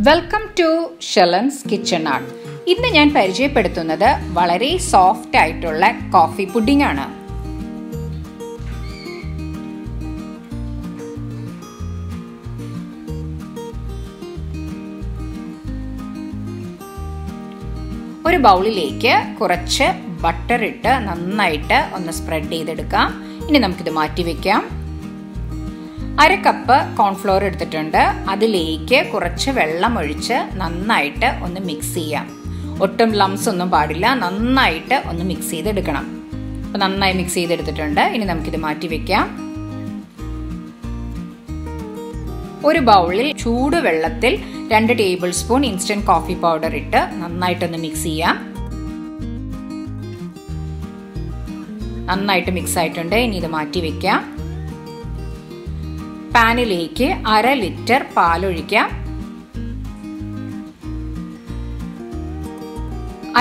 Welcome to ഷെലൻസ് kitchen art. ഇന്ന് ഞാൻ പരിചയപ്പെടുത്തുന്നത് വളരെ സോഫ്റ്റ് ആയിട്ടുള്ള കോഫി പുഡിംഗ് ആണ്. ഒരു ബൗളിലേക്ക് കുറച്ച് ബട്ടർ ഇട്ട് നന്നായിട്ട് ഒന്ന് സ്പ്രെഡ് ചെയ്തെടുക്കാം. ഇനി നമുക്കിത് മാറ്റി വെക്കാം. 1/2 കപ്പ് കോൺഫ്ലോർ എടുത്തിട്ടുണ്ട്. അതിലേക്ക് കുറച്ച് വെള്ളം ഒഴിച്ച് നന്നായിട്ട് ഒന്ന് മിക്സ് ചെയ്യാം. ഒട്ടും ലംസ് ഒന്നും പാടില്ല, നന്നായിട്ട് ഒന്ന് മിക്സ് ചെയ്തെടുക്കണം. അപ്പോൾ നന്നായി മിക്സ് ചെയ്തെടുത്തിട്ടുണ്ട്. ഇനി നമുക്കിത് മാറ്റി വെക്കാം. ഒരു ബൗളിൽ ചൂടുവെള്ളത്തിൽ 2 table spoon instant coffee powder ഇട്ട് നന്നായിട്ടൊന്ന് മിക്സ് ചെയ്യാം. നന്നായിട്ട് മിക്സ് ആയിട്ടുണ്ട്. ഇനി ഇത് മാറ്റി വെക്കാം. പാനിലേക്ക് 1/2 ലിറ്റർ പാലൊഴിക്കാം.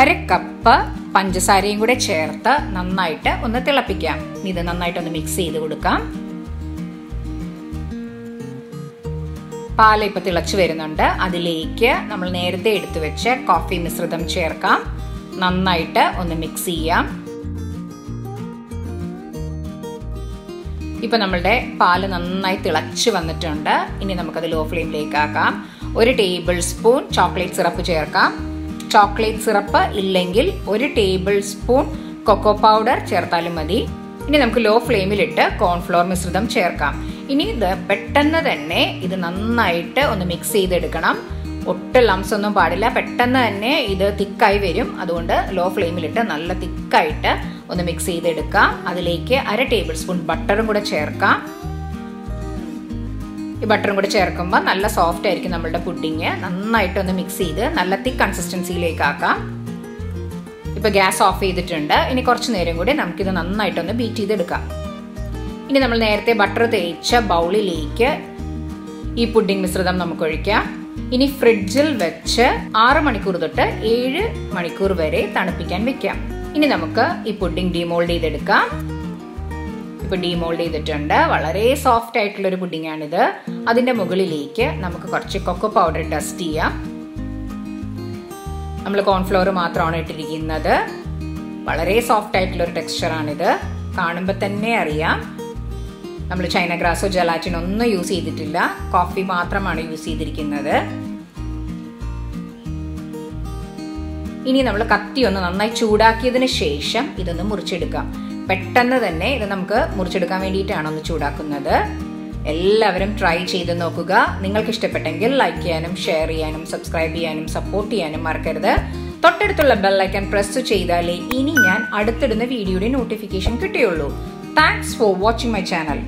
1/2 കപ്പ് പഞ്ചസാരയും കൂടെ ചേർത്ത് നന്നായിട്ട് ഒന്ന് തിളപ്പിക്കാം. ഇത് നന്നായിട്ടൊന്ന് മിക്സ് ചെയ്ത് കൊടുക്കാം. പാല് ഇപ്പൊ തിളച്ചു വരുന്നുണ്ട്. അതിലേക്ക് നമ്മൾ നേരത്തെ എടുത്തു വെച്ച കോഫി മിശ്രിതം ചേർക്കാം. നന്നായിട്ട് ഒന്ന് മിക്സ് ചെയ്യാം. ഇപ്പൊ നമ്മളുടെ പാല് നന്നായി തിളച്ച് വന്നിട്ടുണ്ട്. ഇനി നമുക്കത് ലോ ഫ്ലെയിമിലേക്ക് ആക്കാം. 1 ടേബിൾ സ്പൂൺ ചോക്ലേറ്റ് സിറപ്പ് ചേർക്കാം. ചോക്ലേറ്റ് സിറപ്പ് ഇല്ലെങ്കിൽ 1 ടേബിൾ സ്പൂൺ കൊക്കോ പൗഡർ ചേർത്താലും മതി. ഇനി നമുക്ക് ലോ ഫ്ലെയിമിലിട്ട് കോൺഫ്ലോർ മിശ്രിതം ചേർക്കാം. ഇനി ഇത് പെട്ടെന്ന് തന്നെ ഇത് നന്നായിട്ട് ഒന്ന് മിക്സ് ചെയ്തെടുക്കണം. ഒട്ടും ലംസ് ഒന്നും പാടില്ല. പെട്ടെന്ന് തന്നെ ഇത് തിക്കായി വരും. അതുകൊണ്ട് ലോ ഫ്ലെയിമിലിട്ട് നല്ല തിക്കായിട്ട് ഒന്ന് മിക്സ് ചെയ്തെടുക്കാം. അതിലേക്ക് 1/2 ടേബിൾ സ്പൂൺ ബട്ടറും കൂടെ ചേർക്കാം. ഈ ബട്ടറും കൂടെ ചേർക്കുമ്പോൾ നല്ല സോഫ്റ്റ് ആയിരിക്കും നമ്മളുടെ പുഡിങ്. നന്നായിട്ടൊന്ന് മിക്സ് ചെയ്ത് നല്ല തിക്ക് കൺസിസ്റ്റൻസിയിലേക്ക് ആക്കാം. ഇപ്പൊ ഗ്യാസ് ഓഫ് ചെയ്തിട്ടുണ്ട്. ഇനി കുറച്ച് നേരം കൂടി നമുക്കിത് നന്നായിട്ടൊന്ന് ബീറ്റ് ചെയ്തെടുക്കാം. ഇനി നമ്മൾ നേരത്തെ ബട്ടർ തേച്ച ബൗളിലേക്ക് ഈ പുഡിംഗ് മിശ്രിതം നമുക്ക് ഒഴിക്കാം. ഇനി ഫ്രിഡ്ജിൽ വെച്ച് 6 മണിക്കൂർ തൊട്ട് 7 മണിക്കൂർ വരെ തണുപ്പിക്കാൻ വെക്കാം. ഇനി നമുക്ക് ഈ പുഡിംഗ് ഡീമോൾഡ് ചെയ്തെടുക്കാം. ഇപ്പൊ ഡീമോൾഡ് ചെയ്തിട്ടുണ്ട്. വളരെ സോഫ്റ്റ് ആയിട്ടുള്ള ഒരു പുഡിംഗ് ആണിത്. അതിന്റെ മുകളിലേക്ക് നമുക്ക് കുറച്ച് കൊക്കോ പൗഡർ ഡസ്റ്റ് ചെയ്യാം. നമ്മൾ കോൺഫ്ലോർ മാത്രമാണ് ഇട്ടിരിക്കുന്നത്. വളരെ സോഫ്റ്റ് ആയിട്ടുള്ള ഒരു ടെക്സ്ചർ ആണിത്. കാണുമ്പോൾ തന്നെ അറിയാം. നമ്മൾ ചൈന ഗ്രാസോ ജലാറ്റിനോ ഒന്നും യൂസ് ചെയ്തിട്ടില്ല. കോഫി മാത്രമാണ് യൂസ് ചെയ്തിരിക്കുന്നത്. ഇനി നമ്മൾ കത്തി ഒന്ന് നന്നായി ചൂടാക്കിയതിന് ശേഷം ഇതൊന്ന് മുറിച്ചെടുക്കാം. പെട്ടെന്ന് തന്നെ ഇത് നമുക്ക് മുറിച്ചെടുക്കാൻ വേണ്ടിയിട്ടാണ് ഒന്ന് ചൂടാക്കുന്നത്. എല്ലാവരും ട്രൈ ചെയ്ത് നോക്കുക. നിങ്ങൾക്ക് ഇഷ്ടപ്പെട്ടെങ്കിൽ ലൈക്ക് ചെയ്യാനും ഷെയർ ചെയ്യാനും സബ്സ്ക്രൈബ് ചെയ്യാനും സപ്പോർട്ട് ചെയ്യാനും മറക്കരുത്. തൊട്ടടുത്തുള്ള ബെൽ ഐക്കൺ പ്രസ് ചെയ്താലേ ഇനി ഞാൻ അടുത്തിടുന്ന വീഡിയോയുടെ നോട്ടിഫിക്കേഷൻ കിട്ടുകയുള്ളൂ. Thanks for watching my channel.